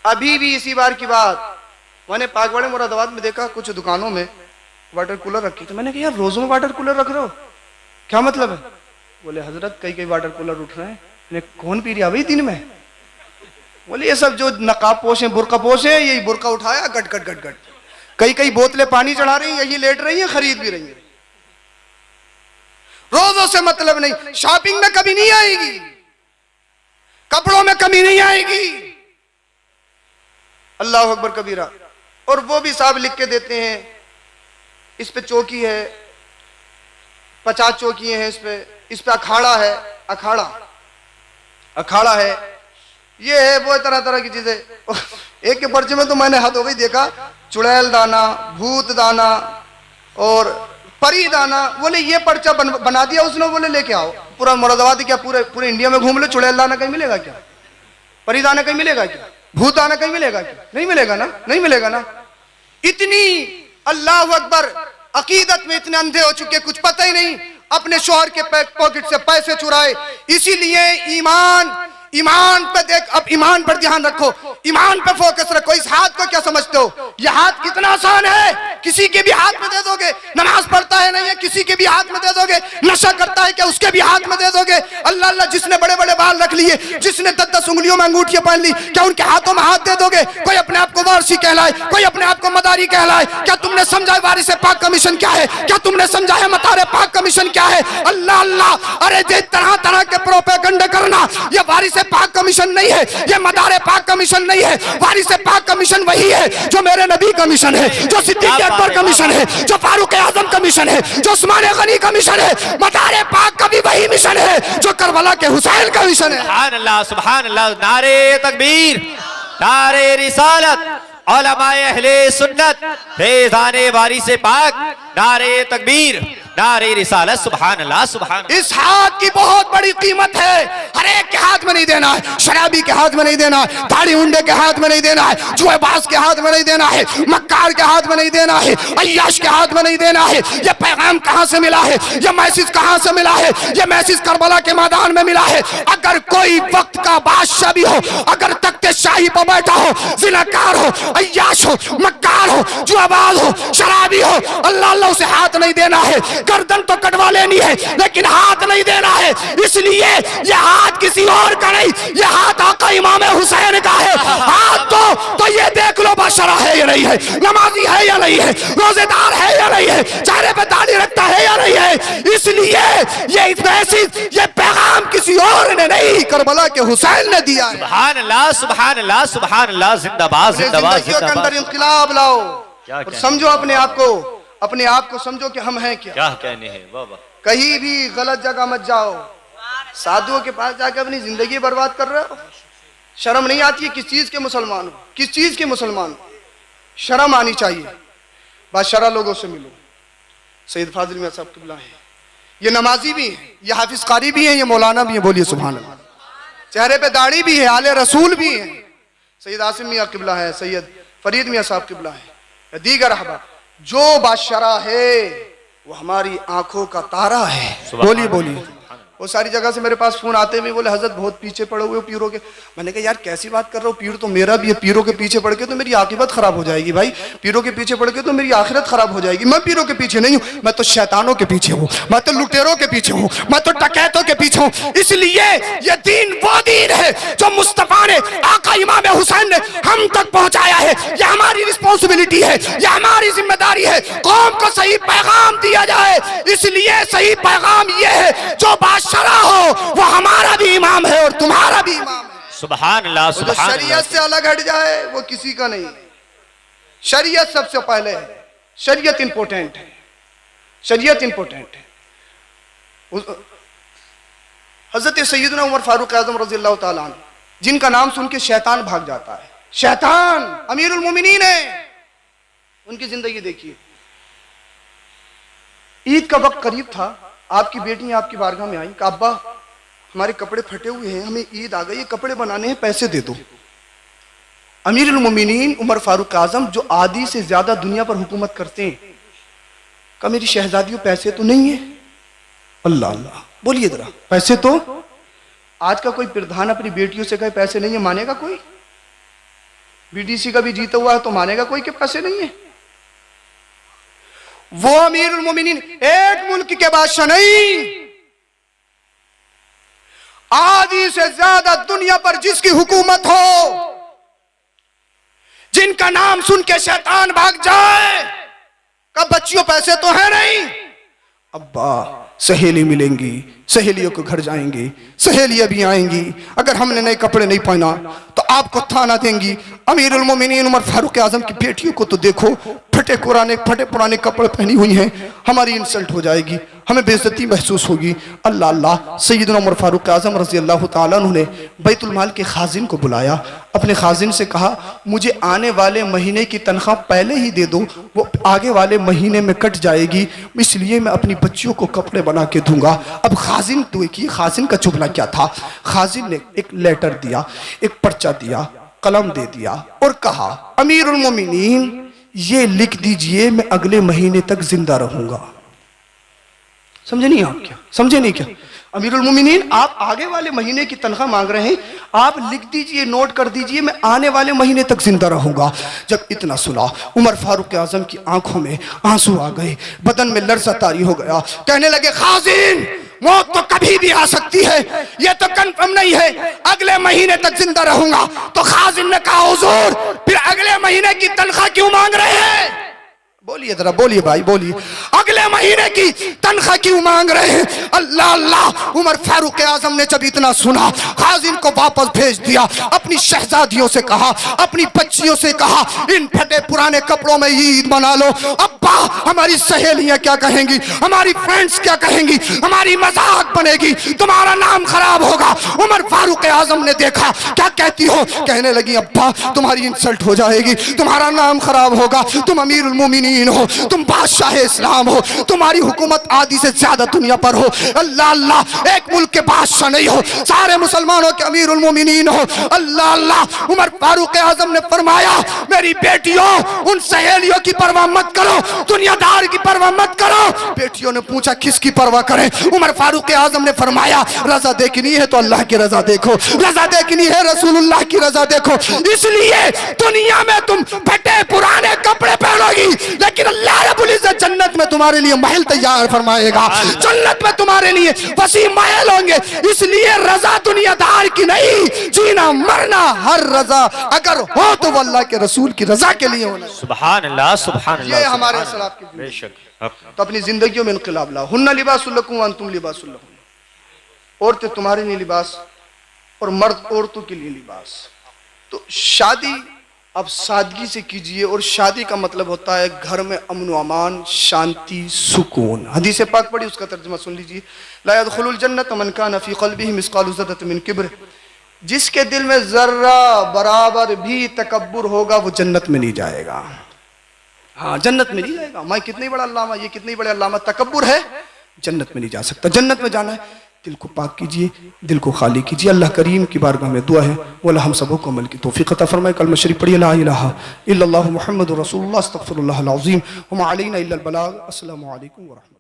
अभी भी इसी बार की बात, मैंने पागवाड़े मुरादाबाद में देखा कुछ दुकानों में वाटर कूलर रखी थी। मैंने कहा यार रोजों में वाटर कूलर रख रहे हो, क्या मतलब है? बोले हजरत कई कई वाटर कूलर उठ रहे हैं। मैंने कौन पी रहा भाई दिन में? बोले ये सब जो नकाब पोश है, बुरका पोश है, यही बुरका उठाया गट गट गट गट, कई कई बोतलें पानी चढ़ा रही हैं, यही लेट रही हैं, खरीद भी रही हैं। रोजों से मतलब नहीं, शॉपिंग में कभी नहीं आएगी, कपड़ों में कमी नहीं आएगी। अल्लाह अकबर कबीरा। और वो भी साहब लिख के देते हैं, इस पे चौकी है, 50 चौकियां हैं इस पे अखाड़ा है, अखाड़ा है, ये है वो, तरह तरह की चीजें। एक के पर्चे में तो मैंने हद हो गई देखा, चुड़ैल दाना, भूत दाना और परी दाना। बोले ये पर्चा बना दिया उसने, बोले लेके आओ पूरा मुरादाबाद, क्या पूरे इंडिया में घूम लो, चुड़ैल दाना कहीं मिलेगा क्या? परी दाना कहीं मिलेगा क्या? भूत दाना कहीं मिलेगा क्या? नहीं मिलेगा ना, नहीं मिलेगा ना। इतनी अल्लाह अकबर अकीदत में इतने अंधे हो चुके, कुछ पता ही नहीं, अपने शौहर के पॉकेट से पैसे चुराए। इसीलिए ईमान पे देख, अब ईमान पर ध्यान रखो, ईमान पे फोकस रखो। इस हाथ को क्या समझते हो? यह हाथ कितना आसान है, किसी के भी हाथ में दे दोगे। नमाज पढ़ता है नहीं है, किसी के भी हाथ में दे दोगे। नशा करता है क्या, उसके भी हाथ में दे दोगे। अल्लाह अल्लाह, जिसने बड़े बड़े बाल रख लिए, जिसने 10-10 उंगलियों में अंगूठियां पहन ली, क्या उनके हाथों में हाथ दे दोगे? कोई अपने आप को वारसी कहलाए, कोई अपने आप को मदारी कहलाए। क्या तुमने समझा है वारिस पाक का मिशन क्या है? क्या तुमने समझा है मतारे पाक का मिशन क्या है? अल्लाह अल्लाह, अरे जे तरह तरह के प्रोपेगेंडा करना, ये वारिस पाक का मिशन नहीं है, ये मदारे पाक का मिशन नहीं है। वारिस पाक का मिशन वही है जो मेरे नबी का मिशन है, जो सिद्दीक अकबर का मिशन है, जो फारूक आजम का मिशन है, जो उस्मान गनी का मिशन है। मदारे पाक का भी वही मिशन है जो करबला के हुसैन का मिशन है। सुभान अल्लाह, सुभान अल्लाह। नारे तकबीर, नारे रिसालत, उलमाए अहले सुन्नत, फैज़ाने वारिस पाक, नारे तकबीर, नारे रिसालत। सुभान अल्लाह, सुभान। इस हाथ की बहुत बड़ी कीमत है। हर एक के हाथ में नहीं देना है, शराबी के हाथ में नहीं देना है, दाढ़ी उंडे के हाथ में नहीं देना है, जुएबाज के हाथ में नहीं देना है, मक्कार के हाथ में नहीं देना है, अय्याश के हाथ में नहीं देना है। यह पैगाम कहां से मिला है? यह मैसेज कहां से मिला है? यह मैसेज करबला के मैदान में मिला है। अगर कोई वक्त का बादशाह भी हो, अगर तख्ते शाही पर बैठा हो, जिनाकार हो, अय्याश हो, मक्कार हो, जुएबाज हो, शराबी हो, अल्लाह अल्लाह उसे हाथ नहीं देना है। गर्दन तो कटवा लेनी है, लेकिन हाथ नहीं देना है। इसलिए यह हाथ किसी और का नहीं, यह हाथ आका इमाम हुसैन का है। हाथ तो ये देख लो बशरा है या नहीं है, नमाजी है या नहीं है, रोजेदार है या नहीं है, चेहरे पे दाढ़ी रखता है या नहीं है। इसलिए ये मैसेज, ये पैगाम किसी और ने नहीं, करबला के हुसैन ने दिया है। सुभान अल्लाह, सुभान अल्लाह, सुभान अल्लाह। जिंदाबाद, जिंदाबाद, जिंदगी के अंदर इंकलाब लाओ और समझो अपने आप को समझो कि हम हैं क्या कहने हैं। वाह वाह। कहीं भी गलत जगह मत जाओ, साधुओं के पास जाकर अपनी जिंदगी बर्बाद कर रहे हो। शर्म नहीं आती है? किस चीज के मुसलमान हो, किस चीज के मुसलमान हो? शर्म आनी चाहिए। बादशाह लोगों से मिलो, सैयद फाजिल मियां साहब किबला है, ये नमाजी भी है, ये हाफिज कारी भी है, ये मौलाना भी है। बोलिए सुभान अल्लाह। चेहरे पे दाढ़ी भी है, आले रसूल भी है, सैयद आसिम मियां किबला है, सैयद फरीद मियां साहब किबला है, दीगर अहबाब। जो बादशाह है वो हमारी आंखों का तारा है। बोलिए बोलिए। वो सारी जगह से मेरे पास फोन आते हुए बोले हजरत बहुत पीछे पड़े हुए पीरों के। मैंने कहा यार कैसी बात कर रहे हो, पीर तो मेरा भी है, पीरों के पीछे पड़ के तो मेरी आखिरत खराब हो जाएगी भाई, पीरों के पीछे पड़ के तो मेरी आखिरत खराब हो जाएगी। मैं पीरों के पीछे नहीं हूँ, मैं तो शैतानों के पीछे हूँ, मैं तो लुटेरों के पीछे हूँ, मैं तो डकैतों के पीछे हूँ। इसलिए ये दीन वो दीन है जो मुस्तफा ने, आका इमाम हुसैन ने हम तक पहुंचाया है। ये हमारी रिस्पॉन्सिबिलिटी है, ये हमारी जिम्मेदारी है, कौम को सही पैगाम दिया जाए। इसलिए सही पैगाम ये है, जो बादशाह हो वो हमारा भी इमाम है और तुम्हारा भी इमाम है। सुभान अल्लाह, सुभान अल्लाह। शरीयत से अलग हट जाए वो किसी का नहीं। शरीयत सबसे पहले है, शरीयत इंपॉर्टेंट है, शरीयत इंपॉर्टेंट है। हजरत सैयदना उमर फारूक आजम रज़ियल्लाहु ताला अन्हु, जिनका नाम सुन के शैतान भाग जाता है, शैतान अमीरुल मोमिनीन है, उनकी जिंदगी देखिए। ईद का वक्त करीब था, आपकी बेटी आपकी बारगाह में आई, कहा अब्बा हमारे कपड़े फटे हुए हैं, हमें ईद आ गई, कपड़े बनाने हैं, पैसे दे दो। अमीरुल मोमिनीन उमर फारूक आजम जो आदि से ज्यादा दुनिया पर हुकूमत करते हैं, कहा मेरी शहजादियों पैसे तो नहीं है। अल्लाह अल्लाह, बोलिए जरा पैसे तो। आज का कोई प्रधान अपनी बेटियों से कहे पैसे नहीं है, मानेगा कोई? बीडीसी का भी जीता हुआ है तो मानेगा कोई के पैसे नहीं है। वो अमीरुल मोमिनीन एक मुल्क के बादशाह नहीं, आधी से ज्यादा दुनिया पर जिसकी हुकूमत हो, जिनका नाम सुन के शैतान भाग जाए। कब बच्चियों पैसे तो है नहीं, अब्बा सहेली मिलेंगी, सहेलियों के घर जाएंगे, सहेलियां भी आएंगी, अगर हमने नए कपड़े नहीं पहना तो आपको थाना देंगी। अमीरुल मोमिनीन उमर फारूक आजम की बेटियों को तो देखो, फटे पुराने कपड़े पहनी हुई हैं, हमारी इंसल्ट हो जाएगी, हमें बेइज्जती महसूस होगी। अल्लाह अल्लाह, सैयदना उमर फारूक आजम रजी अल्लाह तआला अन्हु ने बैतुल माल के खाजिन को बुलाया, अपने खाजिन से कहा मुझे आने वाले महीने की तनख्वाह पहले ही दे दो, वो आगे वाले महीने में कट जाएगी, इसलिए मैं अपनी बच्चियों को कपड़े बना के दूंगा। अब खाजिन तो देखिए खाजिन का चुगला क्या था। खाजिन ने एक लेटर दिया, एक पर्चा दिया, कलम दे दिया और कहा अमीरुल मोमिनीन ये लिख दीजिए मैं अगले महीने तक जिंदा रहूंगा। समझे नहीं आप क्या? समझे नहीं क्या? अमीरुल मोमिनीन आप आगे वाले महीने की तनख्वाह मांग रहे हैं, आप लिख दीजिए, नोट कर दीजिए मैं आने वाले महीने तक जिंदा रहूंगा। जब इतना सुना उमर फारूक आजम की आंखों में आंसू आ गए, बदन में लर्जा तारी हो गया, कहने लगे खाजिन मौत तो कभी भी आ सकती है, यह तो कंफर्म नहीं है, अगले महीने तक जिंदा रहूंगा। तो खाजिन ने कहा हुजूर फिर अगले महीने की तनख्वाह क्यों मांग रहे हैं? बोलिए जरा, बोलिए भाई बोलिए, अगले महीने की तनख्वाह क्यों मांग रहे हैं? अल्लाह अल्लाह, उमर फारूक आजम ने जब इतना सुना खाजिन को वापस भेज दिया, अपनी शहजादियों से कहा, अपनी बच्चियों से कहा इन फटे पुराने कपड़ों में ईद मना लो। अब्बा हमारी सहेलियां क्या कहेंगी, हमारी फ्रेंड्स क्या कहेंगी, हमारी मजाक बनेगी, तुम्हारा नाम खराब होगा। उमर फारूक आजम ने देखा क्या कहती हो, कहने लगी अब्बा तुम्हारी इंसल्ट हो जाएगी, तुम्हारा नाम खराब होगा, तुम अमीरुल मोमिनीन हो, तुम बादशाह इस्लाम हो, तुम्हारी हुकूमत आधी से ज्यादा दुनिया पर हो। अल्लाह अल्लाह, एक मुल्क के बादशाह नहीं हो, सारे मुसलमानों के अमीरुल मोमिनीन हो। अल्लाह अल्लाह, उमर फारूक आजम ने फरमाया मेरी बेटियों उन सहेलियों की परवाह मत करो, दुनियादार की परवाह मत करो। बेटियों ने पूछा किसकी परवाह करें? उमर फारूक आजम ने फरमाया रजा देखनी है तो अल्लाह की रजा देखो, रजा देखनी है रसूलुल्लाह की रजा देखो। इसलिए दुनिया में तुम फटे पुराने कपड़े पहनोगी, लेकिन अल्लाह रब्बुल इज्जत जन्नत में तुम्हारे लिए महल तैयार फरमाएगा, जन्नत में तुम्हारे लिए वसी महल होंगे। इसलिए रजा दुनियादार की नहीं, जीना मरना हर रजा अगर हो तो वो अल्लाह के रसूल की रजा के लिए होना। सुभान अल्लाह, सुभान अल्लाह, ये हमारे सलाफ की बेशक। तो अपनी जिंदगियों में इनकलाब ला। हुन्ना लिबासुल लकुम व अंतुम लिबासुल लहुन, औरतें तुम्हारे लिए लिबास और मर्द औरतों के लिए लिबास। तो शादी अब सादगी से कीजिए, और शादी का मतलब होता है घर में अमन व अमान, शांति, सुकून। हदीस पाक पढ़ी, उसका तर्जुमा सुन लीजिए। ला यदखुलुल जन्नत मन कान फी क़ल्बिही मिस्क़ालु ज़र्रतिन मिन किब्र, जिसके दिल में जर्रा बराबर भी तकब्बुर होगा वो जन्नत में नहीं जाएगा। हाँ जन्नत में नहीं जाएगा। मैं कितनी बड़ा अल्लामा, ये कितनी बड़े अल्लामा, तकब्बुर है, जन्नत में नहीं जा सकता। जन्नत में जाना है दिल को पाक कीजिए, दिल को खाली कीजिए। अल्लाह करीम की बारगाह में दुआ है वो अल्लाह हम सबों को अमल की तौफीक अता फरमाए। कलमा शरीफ पढ़िए, ला इलाहा इल्लल्लाहु मुहम्मदुर रसूलुल्लाह अस्तगफिरुल्लाहल अज़ीम व मा अलैना इल्लल बलाग। अस्सलामु अलैकुम व रहमतुल्लाह।